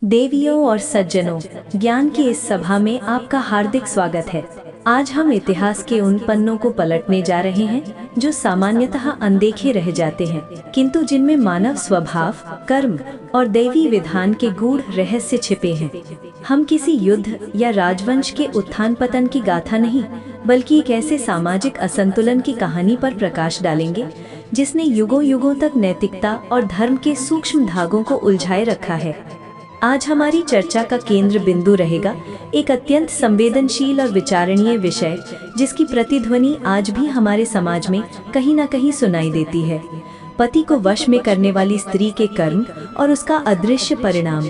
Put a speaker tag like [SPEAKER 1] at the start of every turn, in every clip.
[SPEAKER 1] देवियों और सज्जनों, ज्ञान की इस सभा में आपका हार्दिक स्वागत है। आज हम इतिहास के उन पन्नों को पलटने जा रहे हैं जो सामान्यतः अनदेखे रह जाते हैं, किंतु जिनमें मानव स्वभाव, कर्म और दैवी विधान के गूढ़ रहस्य छिपे हैं। हम किसी युद्ध या राजवंश के उत्थान पतन की गाथा नहीं, बल्कि एक ऐसे सामाजिक असंतुलन की कहानी पर प्रकाश डालेंगे जिसने युगों युगों तक नैतिकता और धर्म के सूक्ष्म धागों को उलझाए रखा है। आज हमारी चर्चा का केंद्र बिंदु रहेगा एक अत्यंत संवेदनशील और विचारणीय विषय, जिसकी प्रतिध्वनि आज भी हमारे समाज में कहीं न कहीं सुनाई देती है। पति को वश में करने वाली स्त्री के कर्म और उसका अदृश्य परिणाम।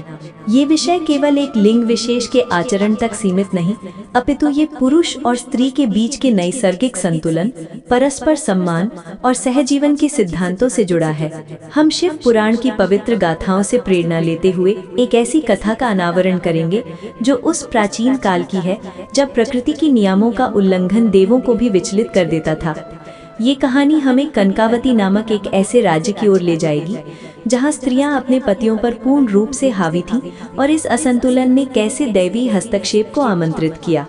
[SPEAKER 1] ये विषय केवल एक लिंग विशेष के आचरण तक सीमित नहीं, अपितु ये पुरुष और स्त्री के बीच के नैसर्गिक संतुलन, परस्पर सम्मान और सहजीवन के सिद्धांतों से जुड़ा है। हम शिव पुराण की पवित्र गाथाओं से प्रेरणा लेते हुए एक ऐसी कथा का अनावरण करेंगे जो उस प्राचीन काल की है जब प्रकृति के नियमों का उल्लंघन देवों को भी विचलित कर देता था। ये कहानी हमें कनकावती नामक एक ऐसे राज्य की ओर ले जाएगी जहां स्त्रियां अपने पतियों पर पूर्ण रूप से हावी थीं और इस असंतुलन ने कैसे दैवी हस्तक्षेप को आमंत्रित किया।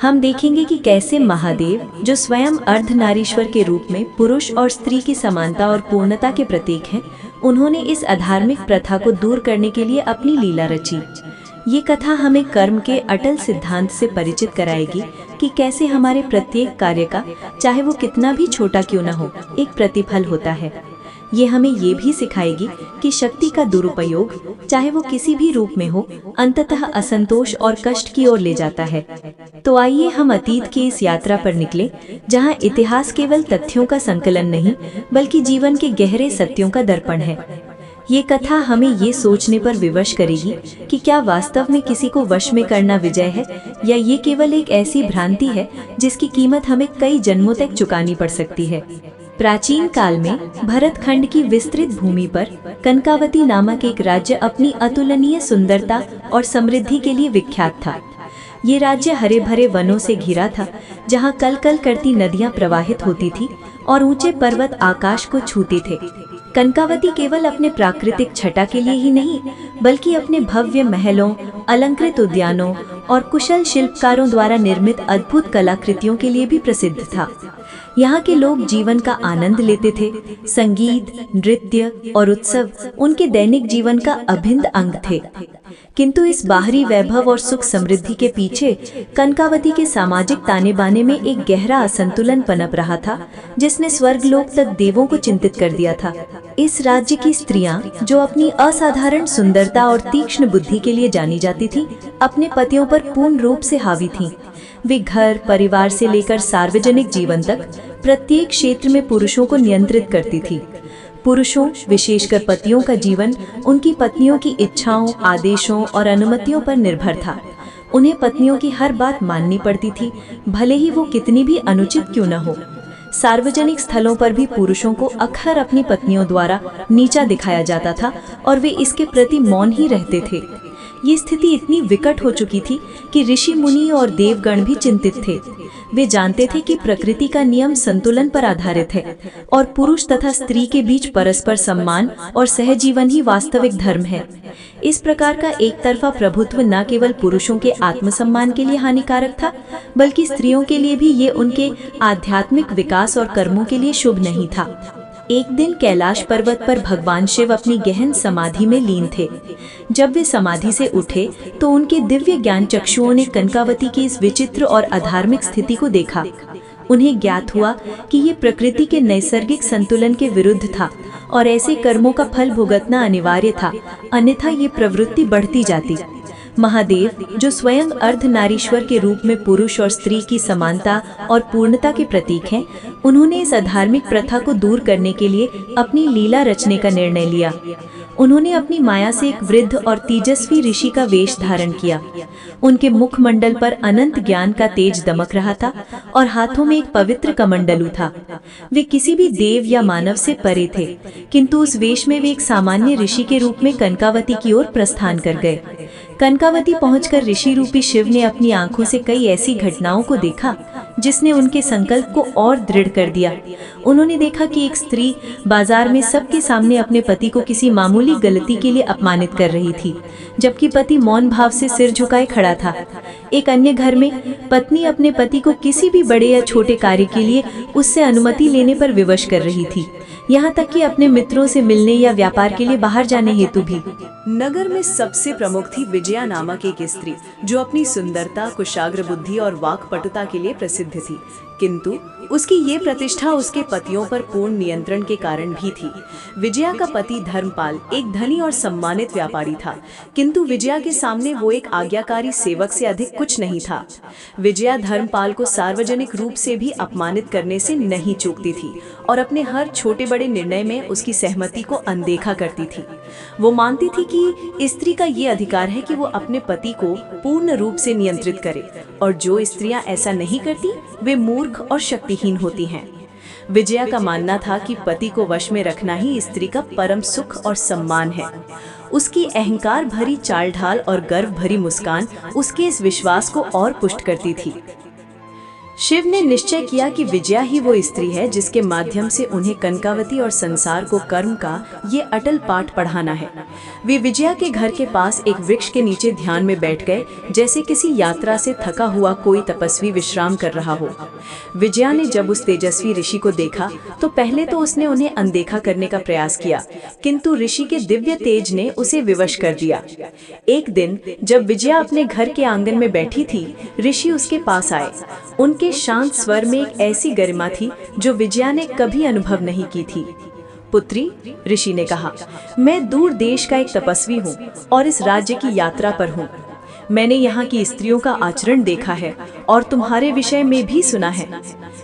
[SPEAKER 1] हम देखेंगे कि कैसे महादेव, जो स्वयं अर्धनारीश्वर के रूप में पुरुष और स्त्री की समानता और पूर्णता के प्रतीक हैं, उन्होंने इस अधार्मिक प्रथा को दूर करने के लिए अपनी लीला रची। ये कथा हमें कर्म के अटल सिद्धांत से परिचित कराएगी कि कैसे हमारे प्रत्येक कार्य का, चाहे वो कितना भी छोटा क्यों न हो, एक प्रतिफल होता है। ये हमें ये भी सिखाएगी कि शक्ति का दुरुपयोग, चाहे वो किसी भी रूप में हो, अंततः असंतोष और कष्ट की ओर ले जाता है। तो आइए हम अतीत की इस यात्रा पर निकलें, जहाँ इतिहास केवल तथ्यों का संकलन नहीं, बल्कि जीवन के गहरे सत्यों का दर्पण है। ये कथा हमें ये सोचने पर विवश करेगी कि क्या वास्तव में किसी को वश में करना विजय है, या ये केवल एक ऐसी भ्रांति है जिसकी कीमत हमें कई जन्मों तक चुकानी पड़ सकती है। प्राचीन काल में भरतखंड की विस्तृत भूमि पर कनकावती नामक एक राज्य अपनी अतुलनीय सुंदरता और समृद्धि के लिए विख्यात था। ये राज्य हरे भरे वनों से घिरा था, जहाँ कल कल करती नदियाँ प्रवाहित होती थी और ऊंचे पर्वत आकाश को छूते थे। कनकावती केवल अपने प्राकृतिक छटा के लिए ही नहीं, बल्कि अपने भव्य महलों, अलंकृत उद्यानों और कुशल शिल्पकारों द्वारा निर्मित अद्भुत कलाकृतियों के लिए भी प्रसिद्ध था। यहाँ के लोग जीवन का आनंद लेते थे। संगीत, नृत्य और उत्सव उनके दैनिक जीवन का अभिन्न अंग थे। किंतु इस बाहरी वैभव और सुख समृद्धि के पीछे कनकावती के सामाजिक ताने बाने में एक गहरा असंतुलन पनप रहा था, जिसने स्वर्गलोक तक देवों को चिंतित कर दिया था। इस राज्य की स्त्रियां, जो अपनी असाधारण सुंदरता और तीक्ष्ण बुद्धि के लिए जानी जाती थीं, अपने पतियों पर पूर्ण रूप से हावी थीं। वे घर परिवार से लेकर सार्वजनिक जीवन तक प्रत्येक क्षेत्र में पुरुषों को नियंत्रित करती थी। पुरुषों, विशेषकर पतियों का जीवन उनकी पत्नियों की इच्छाओं, आदेशों और अनुमतियों पर निर्भर था। उन्हें पत्नियों की हर बात माननी पड़ती थी, भले ही वो कितनी भी अनुचित क्यों न हो। सार्वजनिक स्थलों पर भी पुरुषों को अक्सर अपनी पत्नियों द्वारा नीचा दिखाया जाता था और वे इसके प्रति मौन ही रहते थे। ये स्थिति इतनी विकट हो चुकी थी कि ऋषि मुनि और देवगण भी चिंतित थे। वे जानते थे कि प्रकृति का नियम संतुलन पर आधारित है और पुरुष तथा स्त्री के बीच परस्पर सम्मान और सहजीवन ही वास्तविक धर्म है। इस प्रकार का एक तरफा प्रभुत्व न केवल पुरुषों के आत्मसम्मान के लिए हानिकारक था, बल्कि स्त्रियों के लिए भी ये उनके आध्यात्मिक विकास और कर्मों के लिए शुभ नहीं था। एक दिन कैलाश पर्वत पर भगवान शिव अपनी गहन समाधि में लीन थे। जब वे समाधि से उठे तो उनके दिव्य ज्ञान चक्षुओं ने कनकावती की इस विचित्र और अधार्मिक स्थिति को देखा। उन्हें ज्ञात हुआ कि ये प्रकृति के नैसर्गिक संतुलन के विरुद्ध था और ऐसे कर्मों का फल भुगतना अनिवार्य था, अन्यथा ये प्रवृत्ति बढ़ती जाती। महादेव, जो स्वयं अर्धनारीश्वर के रूप में पुरुष और स्त्री की समानता और पूर्णता के प्रतीक हैं, उन्होंने इस अधार्मिक प्रथा को दूर करने के लिए अपनी लीला रचने का निर्णय लिया। उन्होंने अपनी माया से एक वृद्ध और तेजस्वी ऋषि का वेश धारण किया। उनके मुखमंडल पर अनंत ज्ञान का तेज दमक रहा था और हाथों में एक पवित्र कमंडलू था। वे किसी भी देव या मानव से परे थे, किंतु उस वेश में वे एक सामान्य ऋषि के रूप में कनकावती की ओर प्रस्थान कर गए। कनकावती पहुंचकर ऋषि रूपी शिव ने अपनी आंखों से कई ऐसी घटनाओं को देखा जिसने उनके संकल्प को और दृढ़ कर दिया। उन्होंने देखा कि एक स्त्री बाजार में सबके सामने अपने पति को किसी मामूली गलती के लिए अपमानित कर रही थी, जबकि पति मौन भाव से सिर झुकाए खड़ा था। एक अन्य घर में पत्नी अपने पति को किसी भी बड़े या छोटे कार्य के लिए उससे अनुमति लेने पर विवश कर रही थी, यहाँ तक कि अपने मित्रों से मिलने या व्यापार के लिए बाहर जाने हेतु भी।
[SPEAKER 2] नगर में सबसे प्रमुख थी विजया नामक एक स्त्री, जो अपनी सुंदरता, कुशाग्र बुद्धि और वाक्पटुता के लिए प्रसिद्ध थी। किंतु उसकी ये प्रतिष्ठा उसके पतियों पर पूर्ण नियंत्रण के कारण भी थी। विजया का पति धर्मपाल एक धनी और सम्मानित व्यापारी था, किंतु विजया के सामने वो एक आज्ञाकारी सेवक से अधिक कुछ नहीं था। विजया धर्मपाल को सार्वजनिक रूप से भी अपमानित करने से नहीं चूकती थी और अपने हर छोटे बड़े निर्णय में उसकी सहमति को अनदेखा करती थी। वो मानती थी कि स्त्री का ये अधिकार है कि वो अपने पति को पूर्ण रूप से नियंत्रित करे, और जो स्त्रियां ऐसा नहीं करती वे मूर्ख और शक्तिहीन होती हैं। विजया का मानना था कि पति को वश में रखना ही स्त्री का परम सुख और सम्मान है। उसकी अहंकार भरी चाल ढाल और गर्व भरी मुस्कान उसके इस विश्वास को और पुष्ट करती थी। शिव ने निश्चय किया कि विजया ही वो स्त्री है जिसके माध्यम से उन्हें कनकावती और संसार को कर्म का ये अटल पाठ पढ़ाना है। वे विजया के घर के पास एक वृक्ष के नीचे ध्यान में बैठ गए, जैसे किसी यात्रा से थका हुआ कोई तपस्वी विश्राम कर रहा हो। विजया ने जब उस तेजस्वी ऋषि को देखा तो पहले तो उसने उन्हें अनदेखा करने का प्रयास किया, किंतु ऋषि के दिव्य तेज ने उसे विवश कर दिया। एक दिन जब विजया अपने घर के आंगन में बैठी थी, ऋषि उसके पास आए। उनके शांत स्वर में एक ऐसी गरिमा थी जो विजया ने कभी अनुभव नहीं की थी। पुत्री, ऋषि ने कहा, मैं दूर देश का एक तपस्वी हूँ और इस राज्य की यात्रा पर हूँ। मैंने यहाँ की स्त्रियों का आचरण देखा है और तुम्हारे विषय में भी सुना है।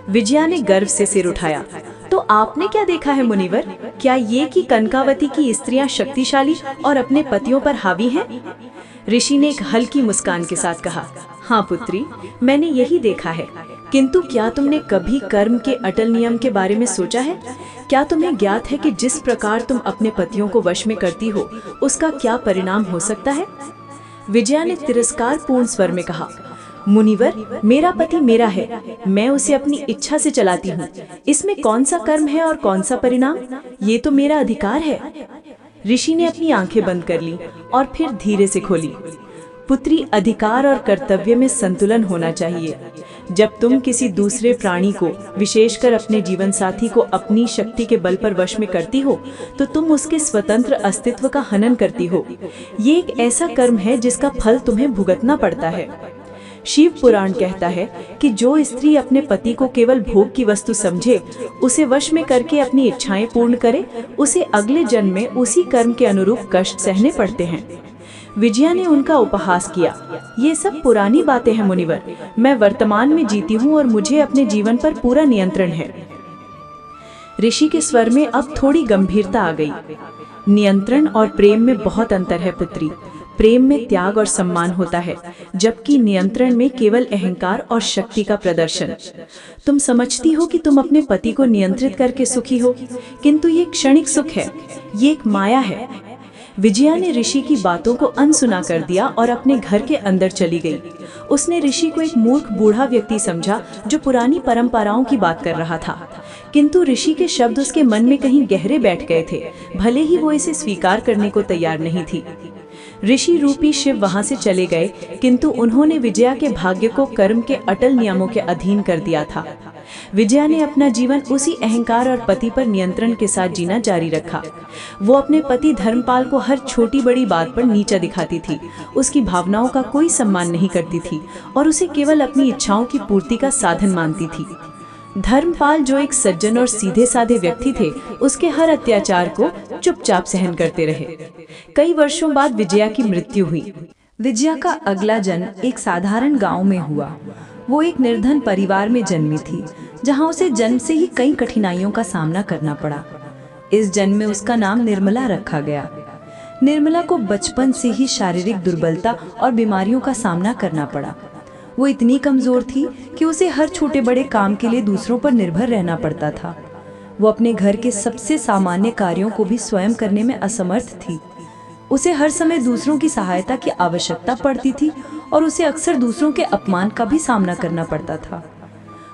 [SPEAKER 2] विजया ने गर्व से सिर उठाया। तो आपने क्या देखा है मुनिवर? क्या ये कि कनकावती की स्त्रियां शक्तिशाली और अपने पतियों पर हावी हैं? ऋषि ने एक हल्की मुस्कान के साथ कहा, हाँ पुत्री, मैंने यही देखा है। किंतु क्या तुमने कभी कर्म के अटल नियम के बारे में सोचा है? क्या तुम्हें ज्ञात है कि जिस प्रकार तुम अपने पतियों को वश में करती हो, उसका क्या परिणाम हो सकता है? विजया ने तिरस्कार पूर्ण स्वर में कहा, मुनिवर, मेरा पति मेरा है, मैं उसे अपनी इच्छा से चलाती हूँ। इसमें कौन सा कर्म है और कौन सा परिणाम? ये तो मेरा अधिकार है। ऋषि ने अपनी आंखें बंद कर ली और फिर धीरे से खोली। पुत्री, अधिकार और कर्तव्य में संतुलन होना चाहिए। जब तुम किसी दूसरे प्राणी को, विशेषकर अपने जीवन साथी को, अपनी शक्ति के बल पर वश में करती हो, तो तुम उसके स्वतंत्र अस्तित्व का हनन करती हो। ये एक ऐसा कर्म है जिसका फल तुम्हें भुगतना पड़ता है। शिव पुराण कहता है कि जो स्त्री अपने पति को केवल भोग की वस्तु समझे, उसे वश में करके अपनी इच्छाएं पूर्ण करे, उसे अगले जन्म में उसी कर्म के अनुरूप कष्ट सहने पड़ते हैं। विजया ने उनका उपहास किया। ये सब पुरानी बातें हैं मुनिवर, मैं वर्तमान में जीती हूँ और मुझे अपने जीवन पर पूरा नियंत्रण है। ऋषि के स्वर में अब थोड़ी गंभीरता आ गई। नियंत्रण और प्रेम में बहुत अंतर है पुत्री। प्रेम में त्याग और सम्मान होता है, जबकि नियंत्रण में केवल अहंकार और शक्ति का प्रदर्शन। तुम समझती हो कि तुम अपने पति को नियंत्रित करके सुखी हो, किंतु ये क्षणिक सुख है, ये एक माया है। विजया ने ऋषि की बातों को अनसुना कर दिया और अपने घर के अंदर चली गई। उसने ऋषि को एक मूर्ख बूढ़ा व्यक्ति समझा जो पुरानी परंपराओं की बात कर रहा था, किंतु ऋषि के शब्द उसके मन में कहीं गहरे बैठ गए थे, भले ही वो इसे स्वीकार करने को तैयार नहीं थी। ऋषि रूपी शिव वहां से चले गए, किंतु उन्होंने विजया के भाग्य को कर्म के अटल नियमों के अधीन कर दिया था। विजया ने अपना जीवन उसी अहंकार और पति पर नियंत्रण के साथ जीना जारी रखा। वो अपने पति धर्मपाल को हर छोटी बड़ी बात पर नीचा दिखाती थी, उसकी भावनाओं का कोई सम्मान नहीं करती थी और उसे केवल अपनी इच्छाओं की पूर्ति का साधन मानती थी। धर्मपाल, जो एक सज्जन और सीधे साधे व्यक्ति थे, उसके हर अत्याचार को चुपचाप सहन करते रहे। कई वर्षों बाद विजया की मृत्यु हुई।
[SPEAKER 1] विजया का अगला जन्म एक साधारण गांव में हुआ। वो एक निर्धन परिवार में जन्मी थी, जहां उसे जन्म से ही कई कठिनाइयों का सामना करना पड़ा। इस जन्म में उसका नाम निर्मला रखा गया। निर्मला को बचपन से ही शारीरिक दुर्बलता और बीमारियों का सामना करना पड़ा। वो इतनी कमजोर थी कि उसे हर छोटे बड़े काम के लिए दूसरों पर निर्भर रहना पड़ता था। वो अपने घर के सबसे सामान्य कार्यों को भी स्वयं करने में असमर्थ थी। उसे हर समय दूसरों की सहायता की आवश्यकता पड़ती थी और उसे अक्सर दूसरों के अपमान का भी सामना करना पड़ता था।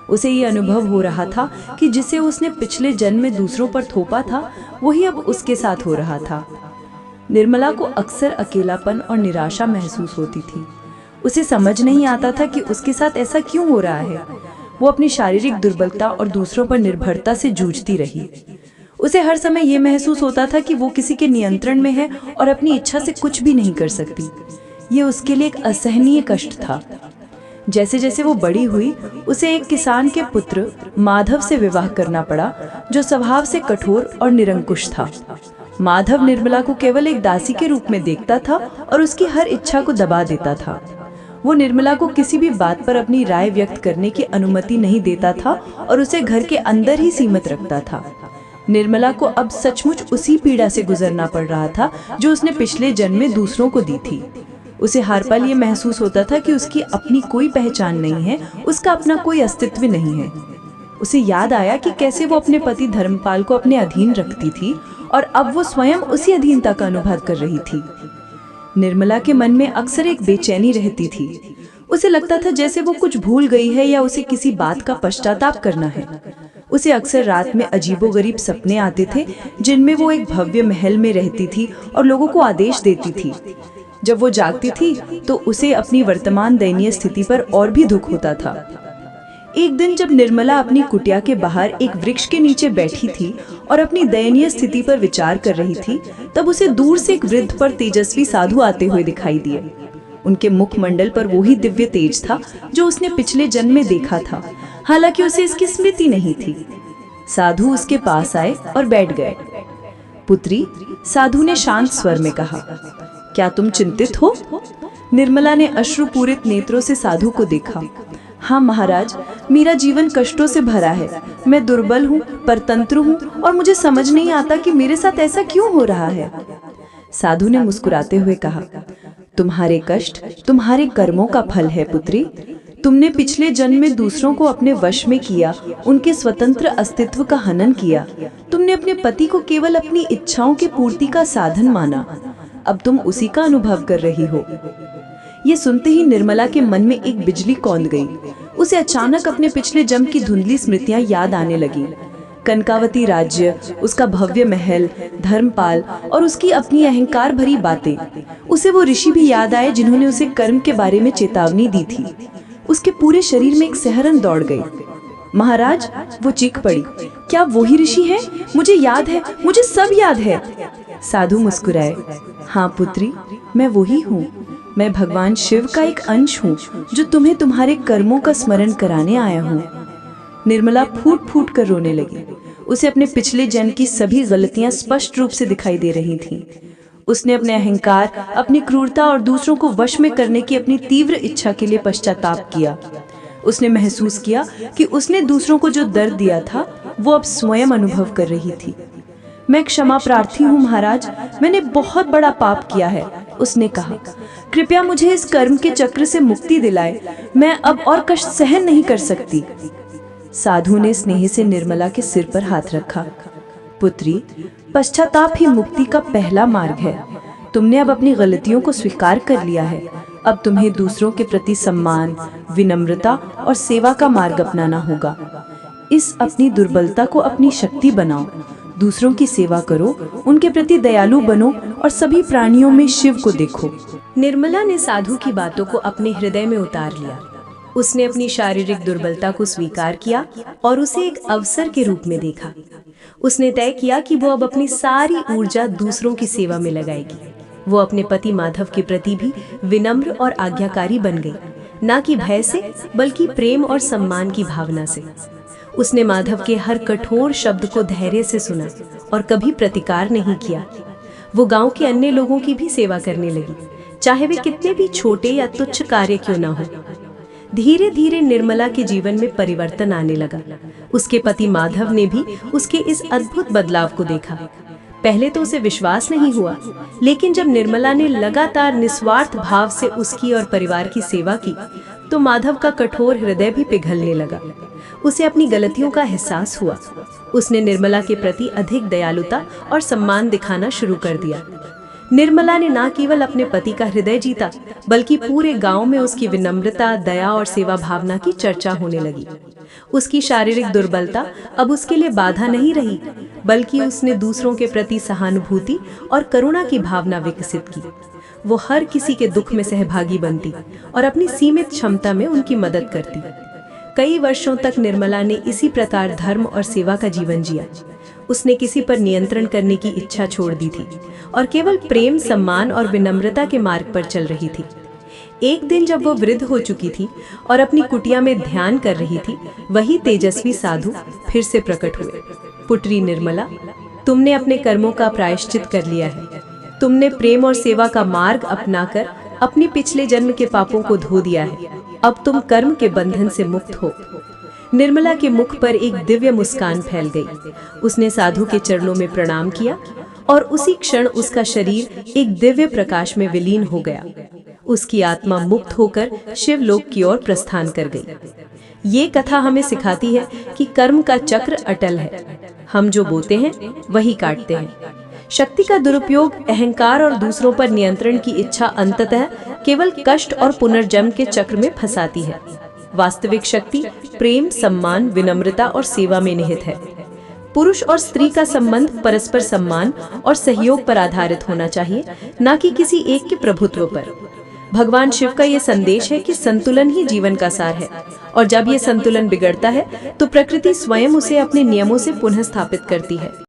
[SPEAKER 2] उसे ये अनुभव हो रहा था कि जिसे उसने पिछले जन्म में दूसरों पर थोपा था वही अब उसके साथ हो रहा था। निर्मला को अक्सर अकेलापन और निराशा महसूस होती थी। उसे समझ नहीं आता था कि उसके साथ ऐसा क्यों हो रहा है। वो अपनी शारीरिक दुर्बलता और दूसरों पर निर्भरता से जूझती रही। उसे हर समय ये महसूस होता था कि वो किसी के नियंत्रण में है और अपनी इच्छा से कुछ भी नहीं कर सकती। ये उसके लिए एक असहनीय कष्ट था। जैसे जैसे वो बड़ी हुई, उसे एक किसान के पुत्र माधव से विवाह करना पड़ा, जो स्वभाव से कठोर और निरंकुश था। माधव निर्मला को केवल एक दासी के रूप में देखता था और उसकी हर इच्छा को दबा देता था। वो निर्मला को किसी भी बात पर अपनी राय व्यक्त करने की अनुमति नहीं देता था और उसे घर के अंदर ही सीमित रखता था। निर्मला को अब सचमुच उसी पीड़ा से गुजरना पड़ रहा था जो उसने पिछले जन्म में दूसरों को दी थी। उसे हर पल ये महसूस होता था कि उसकी अपनी कोई पहचान नहीं है, उसका अपना कोई अस्तित्व नहीं है। उसे याद आया कि कैसे वो अपने पति धर्मपाल को अपने अधीन रखती थी और अब वो स्वयं उसी अधीनता का अनुभव कर रही थी। निर्मला के मन में अक्सर एक बेचैनी रहती थी। उसे लगता था जैसे वो कुछ भूल गई है या उसे किसी बात का पश्चाताप करना है। उसे अक्सर रात में अजीबोगरीब सपने आते थे, जिनमें वो एक भव्य महल में रहती थी और लोगों को आदेश देती थी। जब वो जागती थी तो उसे अपनी वर्तमान दयनीय स्थिति पर और भी दुख होता था। एक दिन जब निर्मला अपनी कुटिया के बाहर एक वृक्ष के नीचे बैठी थी और अपनी दयनीय स्थिति पर विचार कर रही थी, तब उसे दूर से एक वृद्ध पर तेजस्वी साधु आते हुए दिखाई दिए। उनके मुखमंडल पर वही दिव्य तेज था जो उसने पिछले जन्म में देखा था, हालांकि उसे इसकी स्मृति नहीं थी। साधु उसके पास आए और बैठ गए। पुत्री, साधु ने शांत स्वर में कहा, क्या तुम चिंतित हो? निर्मला ने अश्रुपूरित नेत्रों से साधु को देखा। हाँ महाराज, मेरा जीवन कष्टों से भरा है। मैं दुर्बल हूँ, परतंत्र हूँ और मुझे समझ नहीं आता कि मेरे साथ ऐसा क्यों हो रहा है। साधु ने मुस्कुराते हुए कहा, तुम्हारे कष्ट तुम्हारे कर्मों का फल है पुत्री। तुमने पिछले जन्म में दूसरों को अपने वश में किया, उनके स्वतंत्र अस्तित्व का हनन किया। तुमने अपने पति को केवल अपनी इच्छाओं की पूर्ति का साधन माना। अब तुम उसी का अनुभव कर रही हो। ये सुनते ही निर्मला के मन में एक बिजली कौंध गई। उसे अचानक अपने पिछले जन्म की धुंधली स्मृतियां याद आने लगी। कनकावती राज्य, उसका भव्य महल, धर्मपाल और उसकी अपनी अहंकार भरी बातें। उसे वो ऋषि भी याद आए जिन्होंने उसे कर्म के बारे में चेतावनी दी थी। उसके पूरे शरीर में एक सिहरन दौड़ गई। महाराज, वो चीख पड़ी, क्या वही ऋषि है? मुझे याद है, मुझे सब याद है। साधु मुस्कुराए, हाँ पुत्री, मैं वही हूँ। मैं भगवान शिव का एक अंश हूँ जो तुम्हें तुम्हारे कर्मों का स्मरण कराने आया हूँ। निर्मला फूट फूट कर रोने लगी। उसे अपने पिछले जन्म की सभी गलतियां स्पष्ट रूप से दिखाई दे रही थीं। उसने अपने अहंकार, अपनी क्रूरता और दूसरों को वश में करने की अपनी तीव्र इच्छा के लिए पश्चाताप किया। उसने महसूस किया कि उसने दूसरों को जो दर्द दिया था वो अब स्वयं अनुभव कर रही थी। मैं क्षमा प्रार्थी हूँ महाराज, मैंने बहुत बड़ा पाप किया है, उसने कहा। कृपया मुझे इस कर्म के चक्र से मुक्ति दिलाए, मैं अब और कष्ट सहन नहीं कर सकती। साधु ने स्नेह से निर्मला के सिर पर हाथ रखा। पुत्री, पश्चाताप ही मुक्ति का पहला मार्ग है। तुमने अब अपनी गलतियों को स्वीकार कर लिया है। अब तुम्हें दूसरों के प्रति सम्मान, विनम्रता और सेवा का मार्ग अपनाना होगा। इस अपनी दुर्बलता को अपनी शक्ति बनाओ, दूसरों की सेवा करो, उनके प्रति दयालु बनो और सभी प्राणियों में शिव को देखो।
[SPEAKER 1] निर्मला ने साधु की बातों को अपने हृदय में उतार लिया। उसने अपनी शारीरिक दुर्बलता को स्वीकार किया और उसे एक अवसर के रूप में देखा। उसने तय किया कि वो अब अपनी सारी ऊर्जा दूसरों की सेवा में लगाएगी। वो अपने पति माधव के प्रति भी विनम्र और आज्ञाकारी बन गई, न कि भय से बल्कि प्रेम और सम्मान की भावना से। उसने माधव के हर कठोर शब्द को धैर्य से सुना और कभी प्रतिकार नहीं किया। वो गांव के अन्य लोगों की भी सेवा करने लगी, चाहे वे कितने भी छोटे या तुच्छ कार्य क्यों ना हो। धीरे धीरे निर्मला के जीवन में परिवर्तन आने लगा। उसके पति माधव ने भी उसके इस अद्भुत बदलाव को देखा। पहले तो उसे विश्वास नहीं हुआ, लेकिन जब निर्मला ने लगातार निस्वार्थ भाव से उसकी और परिवार की सेवा की, तो माधव का कठोर हृदय भी पिघलने लगा। उसे अपनी गलतियों का एहसास हुआ। उसने निर्मला के प्रति अधिक दयालुता और सम्मान दिखाना शुरू कर दिया। निर्मला ने न केवल अपने पति का हृदय जीता, बल्कि पूरे गांव में उसकी विनम्रता, दया और सेवा भावना की चर्चा होने लगी। उसकी शारीरिक दुर्बलता अब उसके लिए बाधा नहीं रही, बल्कि उसने दूसरों के प्रति सहानुभूति और करुणा की भावना विकसित की। वो हर किसी के दुख में सहभागी बनती और अपनी सीमित क्षमता में उनकी मदद करती। कई वर्षों तक निर्मला ने इसी प्रकार धर्म और सेवा का जीवन जिया। उसने किसी पर नियंत्रण करने की इच्छा छोड़ दी थी और केवल प्रेम, सम्मान और विनम्रता के मार्ग पर चल रही थी। एक दिन जब वो वृद्ध हो चुकी थी और अपनी कुटिया में ध्यान कर रही थी, वही तेजस्वी साधु फिर से प्रकट हुए। पुत्री निर्मला, तुमने अपने कर्मों का प्रायश्चित कर लिया है। तुमने प्रेम और सेवा का मार्ग अपनाकर अपने पिछले जन्म के पापों को धो दिया है। अब तुम कर्म के बंधन से मुक्त हो। निर्मला के मुख पर एक दिव्य मुस्कान फैल गई। उसने साधु के चरणों में प्रणाम किया और उसी क्षण उसका शरीर एक दिव्य प्रकाश में विलीन हो गया। उसकी आत्मा मुक्त होकर शिवलोक की ओर प्रस्थान कर गई। ये कथा हमें सिखाती है कि कर्म का चक्र अटल है। हम जो बोते हैं वही काटते हैं। शक्ति का दुरुपयोग, अहंकार और दूसरों पर नियंत्रण की इच्छा अंततः केवल कष्ट और पुनर्जन्म के चक्र में फंसाती है। वास्तविक शक्ति प्रेम, सम्मान, विनम्रता और सेवा में निहित है। पुरुष और स्त्री का संबंध परस्पर सम्मान और सहयोग पर आधारित होना चाहिए, न कि किसी एक के प्रभुत्व पर। भगवान शिव का ये संदेश है कि संतुलन ही जीवन का सार है, और जब ये संतुलन बिगड़ता है तो प्रकृति स्वयं उसे अपने नियमों से पुनः स्थापित करती है।